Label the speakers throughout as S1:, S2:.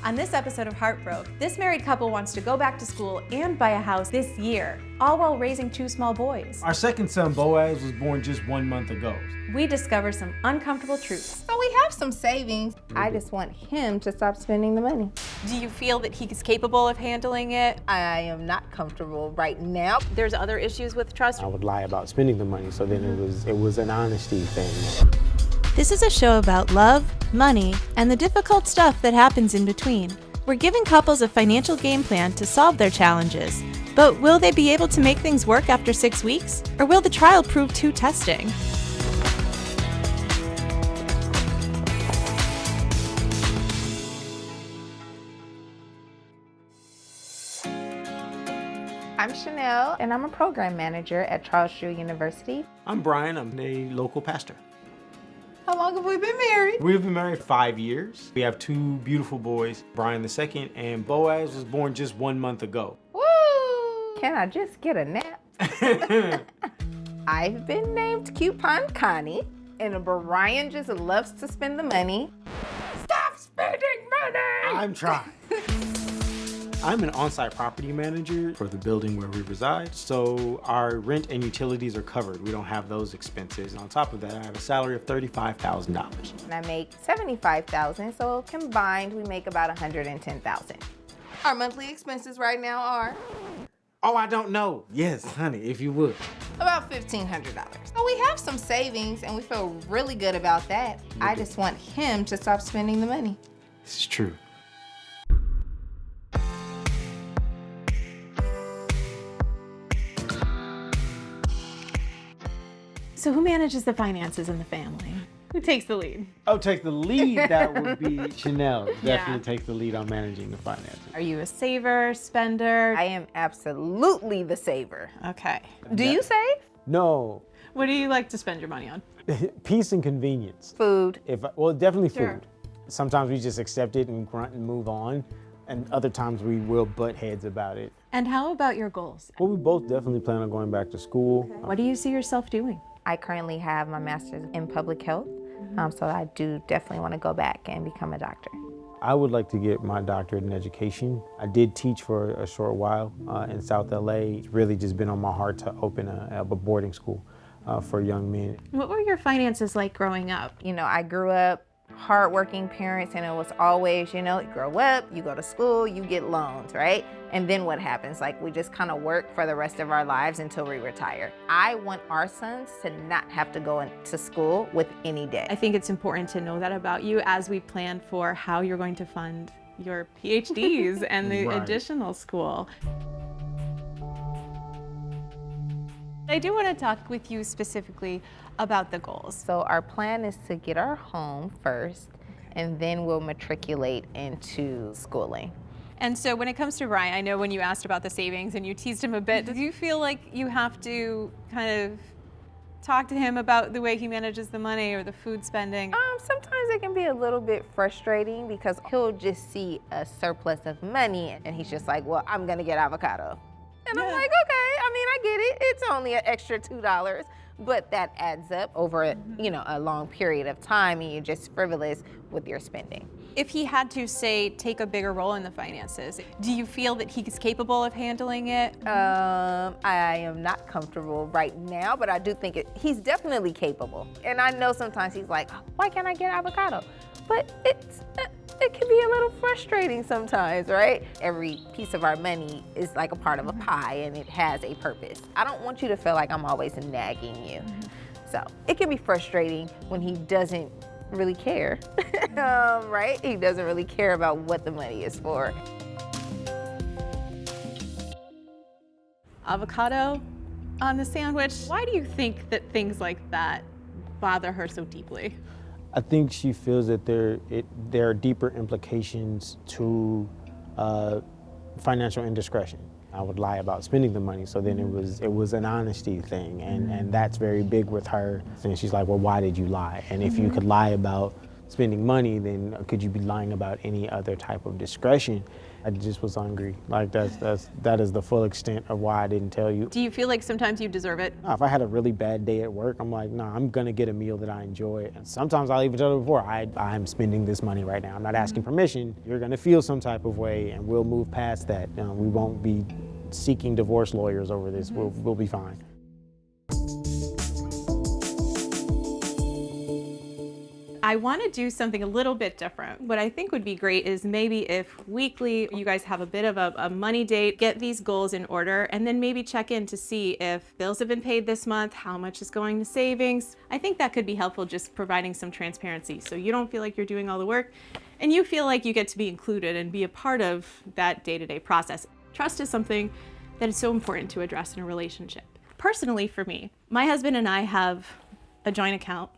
S1: On this episode of Heartbroke, this married couple wants to go back to school and buy a house this year, all while raising 2 small boys.
S2: Our second son, Boaz, was born just 1 month ago.
S1: We discover some uncomfortable truths.
S3: So we have some savings. I just want him to stop spending the money.
S1: Do you feel that he's capable of handling it?
S3: I am not comfortable right now.
S1: There's other issues with trust.
S4: I would lie about spending the money, so then it was an honesty thing.
S5: This is a show about love, money, and the difficult stuff that happens in between. We're giving couples a financial game plan to solve their challenges. But will they be able to make things work after 6 weeks? Or will the trial prove too testing?
S3: I'm Shanelle, and I'm a program manager at Charles Drew University.
S2: I'm Brian. I'm a local pastor.
S3: How long have we been married?
S2: We've been married 5 years. We have 2 beautiful boys, Brian the second, and Boaz was born just 1 month ago.
S3: Woo! Can I just get a nap? I've been named Coupon Connie, and Brian just loves to spend the money. Stop spending money!
S2: I'm trying. I'm an on-site property manager for the building where we reside, so our rent and utilities are covered. We don't have those expenses. And on top of that, I have a salary of $35,000.
S3: And I make $75,000, so combined we make about $110,000. Our monthly expenses right now are
S2: Oh, I don't know. Yes, honey, if you would.
S3: about $1,500. So we have some savings, and we feel really good about that. I just want him to stop spending the money.
S2: This is true.
S1: So who manages the finances in the family? Who takes the lead?
S2: Oh, take the lead, that would be Shanelle. Definitely
S1: Yeah.
S2: takes the lead on managing the finances.
S1: Are you a saver, spender?
S3: I am absolutely the saver.
S1: Okay.
S3: Do you save?
S4: No,
S1: What do you like to spend your money on?
S4: peace and convenience.
S3: Food.
S4: Well, definitely
S1: Sure.
S4: food. Sometimes we just accept it and grunt and move on, and other times we will butt heads about it.
S1: And how about your goals?
S4: Well, we both definitely plan on going back to school.
S1: What do you see yourself doing?
S3: I currently have my master's in public health, so I do definitely want to go back and become a doctor.
S4: I would like to get my doctorate in education. I did teach for a short while in South LA. It's really just been on my heart to open a boarding school for young men.
S1: What were your finances like growing up?
S3: You know, I grew up hardworking parents, and it was always, you grow up, you go to school, you get loans, right? And then what happens? Like, we just kind of work for the rest of our lives until we retire. I want our sons to not have to go into school with any debt.
S1: I think it's important to know that about you as we plan for how you're going to fund your PhDs and the
S2: Right.
S1: additional school. I do want to talk with you specifically about the goals.
S3: So our plan is to get our home first, and then we'll matriculate into schooling.
S1: And so when it comes to Brian, I know when you asked about the savings and you teased him a bit, do you feel like you have to kind of talk to him about the way he manages the money or the food spending?
S3: Sometimes it can be a little bit frustrating because he'll just see a surplus of money and he's just like, well, I'm gonna get avocado. And I'm
S1: Yeah.
S3: like, okay, I mean, I get it. It's only an extra $2, but that adds up over, a long period of time, and you're just frivolous with your spending.
S1: If he had to, say, take a bigger role in the finances, do you feel that he's capable of handling it?
S3: I am not comfortable right now, but I do think he's definitely capable. And I know sometimes he's like, why can't I get avocado? But it can be a little frustrating sometimes, right? Every piece of our money is like a part of a pie, and it has a purpose. I don't want you to feel like I'm always nagging you. So it can be frustrating when he doesn't really care, right? He doesn't really care about what the money is for.
S1: Avocado on the sandwich. Why do you think that things like that bother her so deeply?
S4: I think she feels that there are deeper implications to financial indiscretion. I would lie about spending the money, so then it was an honesty thing, and that's very big with her. And she's like, well, why did you lie? And if you could lie about spending money, then could you be lying about any other type of discretion? I just was hungry. Like that is the full extent of why I didn't tell you.
S1: Do you feel like sometimes you deserve it?
S4: If I had a really bad day at work, I'm like, nah, I'm gonna get a meal that I enjoy. And sometimes I'll even tell you before, I'm spending this money right now. I'm not asking permission. You're gonna feel some type of way, and we'll move past that. We won't be seeking divorce lawyers over this. We'll be fine.
S1: I want to do something a little bit different. What I think would be great is maybe if weekly you guys have a bit of a money date, get these goals in order, and then maybe check in to see if bills have been paid this month, how much is going to savings. I think that could be helpful, just providing some transparency so you don't feel like you're doing all the work and you feel like you get to be included and be a part of that day-to-day process. Trust is something that is so important to address in a relationship. Personally, for me, my husband and I have a joint account,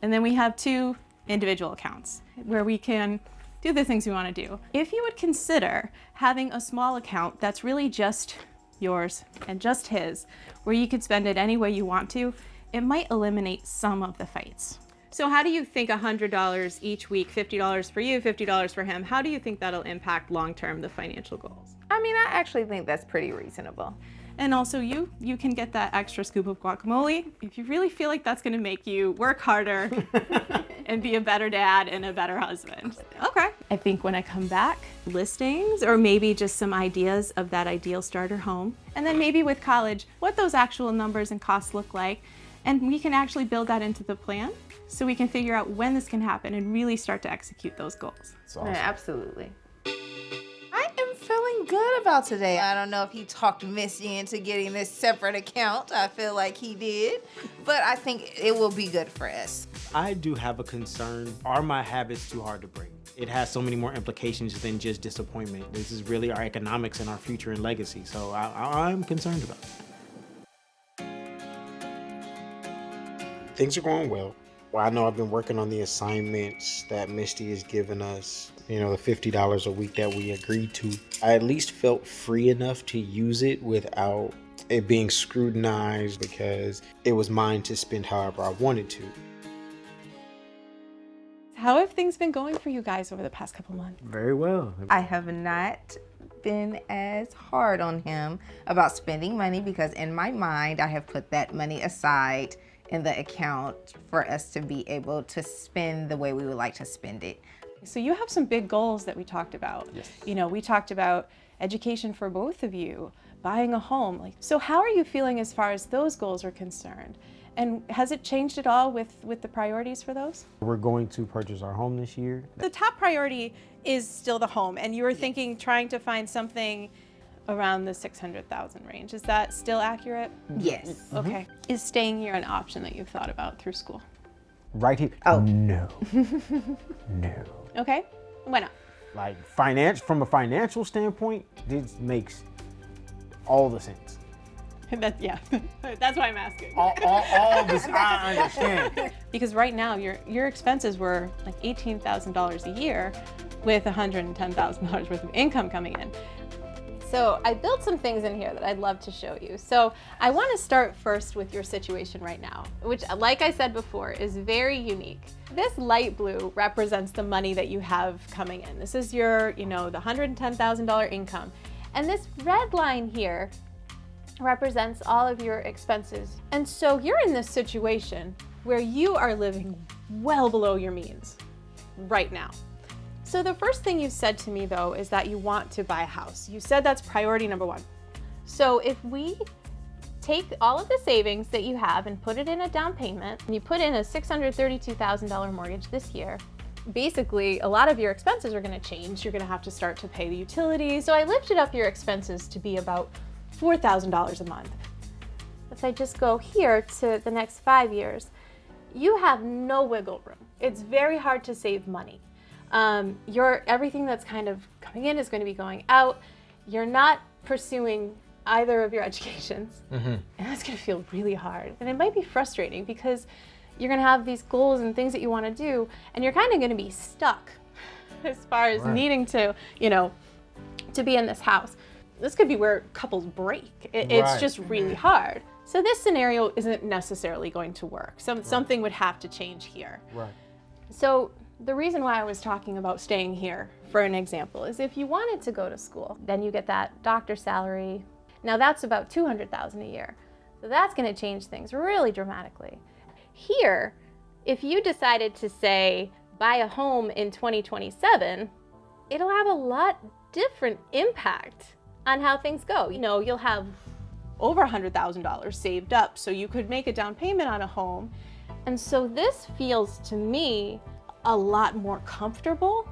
S1: and then we have 2 individual accounts where we can do the things we want to do. If you would consider having a small account that's really just yours and just his, where you could spend it any way you want to, it might eliminate some of the fights. So how do you think $100 each week, $50 for you, $50 for him, how do you think that'll impact long-term the financial goals?
S3: I mean, I actually think that's pretty reasonable.
S1: And also you can get that extra scoop of guacamole if you really feel like that's gonna make you work harder and be a better dad and a better husband. Okay. I think when I come back, listings or maybe just some ideas of that ideal starter home. And then maybe with college, what those actual numbers and costs look like. And we can actually build that into the plan so we can figure out when this can happen and really start to execute those goals.
S4: It's awesome.
S3: Yeah, absolutely.
S6: I am feeling good about today. I don't know if he talked Missy into getting this separate account. I feel like he did, but I think it will be good for us.
S2: I do have a concern. Are my habits too hard to break? It has so many more implications than just disappointment. This is really our economics and our future and legacy. So I'm concerned about it. Things are going well. Well, I know I've been working on the assignments that Misty has given us, the $50 a week that we agreed to. I at least felt free enough to use it without it being scrutinized because it was mine to spend however I wanted to.
S1: How have things been going for you guys over the past couple months?
S4: Very well.
S3: I have not been as hard on him about spending money because in my mind, I have put that money aside in the account for us to be able to spend the way we would like to spend it.
S1: So you have some big goals that we talked about.
S2: Yes.
S1: We talked about education for both of you, buying a home. So how are you feeling as far as those goals are concerned? And has it changed at all with the priorities for those?
S4: We're going to purchase our home this year.
S1: The top priority is still the home, and you were thinking, trying to find something around the 600,000 range. Is that still accurate?
S3: Yes.
S1: Okay. Is staying here an option that you've thought about through school?
S4: Right here?
S3: Oh.
S4: No. No.
S1: Okay. Why not?
S4: Like from a financial standpoint, this makes all the sense.
S1: Yeah. That's why I'm asking.
S4: All this, I understand.
S1: Because right now your expenses were like $18,000 a year with $110,000 worth of income coming in. So I built some things in here that I'd love to show you. So I want to start first with your situation right now, which, like I said before, is very unique. This light blue represents the money that you have coming in. This is your, the $110,000 income. And this red line here represents all of your expenses. And so you're in this situation where you are living well below your means right now. So the first thing you said to me, though, is that you want to buy a house. You said that's priority number 1. So if we take all of the savings that you have and put it in a down payment, and you put in a $632,000 mortgage this year, basically a lot of your expenses are going to change. You're going to have to start to pay the utilities. So I lifted up your expenses to be about $4,000 a month. If I just go here to the next 5 years, you have no wiggle room. It's very hard to save money. Everything that's kind of coming in is going to be going out. You're not pursuing either of your educations, and that's going to feel really hard. And it might be frustrating because you're going to have these goals and things that you want to do, and you're kind of going to be stuck as far as needing to, to be in this house. This could be where couples break. It's just really hard. So this scenario isn't necessarily going to work. Something would have to change here.
S4: Right.
S1: So the reason why I was talking about staying here for an example, is if you wanted to go to school, then you get that doctor salary. Now that's about $200,000 a year. So that's going to change things really dramatically. Here, if you decided to say, buy a home in 2027, it'll have a lot different impact on how things go. You know, you'll have over $100,000 saved up so you could make a down payment on a home. And so this feels to me a lot more comfortable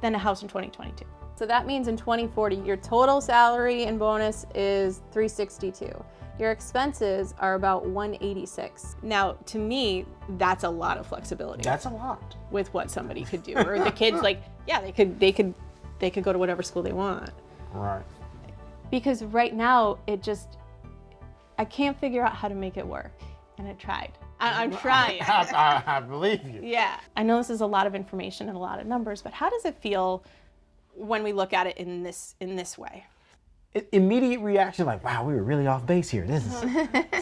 S1: than a house in 2022. So that means in 2040, your total salary and bonus is $362. Your expenses are about $186. Now, to me, that's a lot of flexibility.
S2: That's a lot.
S1: With what somebody could do, or the kids, like, yeah, they could go to whatever school they want.
S2: Right.
S1: Because right now, I can't figure out how to make it work, and I tried. I'm trying.
S2: I believe you.
S1: Yeah. I know this is a lot of information and a lot of numbers, but how does it feel when we look at it in this way?
S4: Immediate reaction, like, wow, we were really off base here. This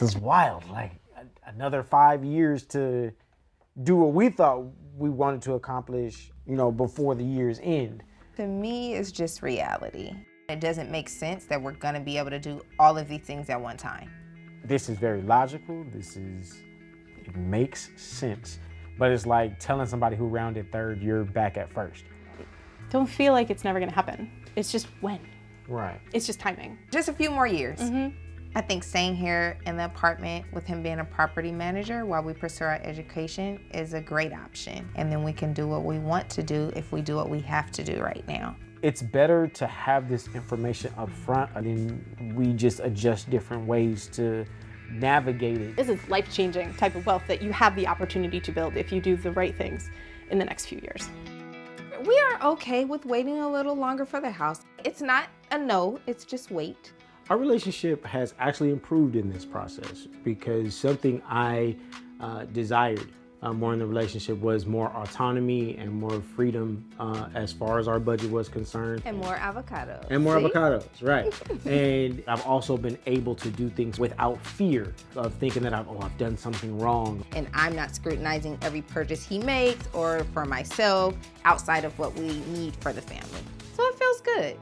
S4: is wild. Like another 5 years to do what we thought we wanted to accomplish, you know, before the year's end.
S3: To me, it's just reality. It doesn't make sense that we're gonna be able to do all of these things at one time.
S4: This is very logical. It makes sense. But it's like telling somebody who rounded third, you're back at first.
S1: Don't feel like it's never gonna happen. It's just when.
S4: Right.
S1: It's just timing.
S3: Just a few more years. I think staying here in the apartment with him being a property manager while we pursue our education is a great option. And then we can do what we want to do if we do what we have to do right now.
S4: It's better to have this information up front, and then we just adjust different ways to navigate it.
S1: This is life-changing type of wealth that you have the opportunity to build if you do the right things in the next few years.
S3: We are okay with waiting a little longer for the house. It's not a no, it's just wait.
S2: Our relationship has actually improved in this process because something I desired more in the relationship was more autonomy and more freedom as far as our budget was concerned.
S3: And more avocados.
S2: And more avocados, right. And I've also been able to do things without fear of thinking that I've done something wrong.
S3: And I'm not scrutinizing every purchase he makes or for myself outside of what we need for the family. So it feels good.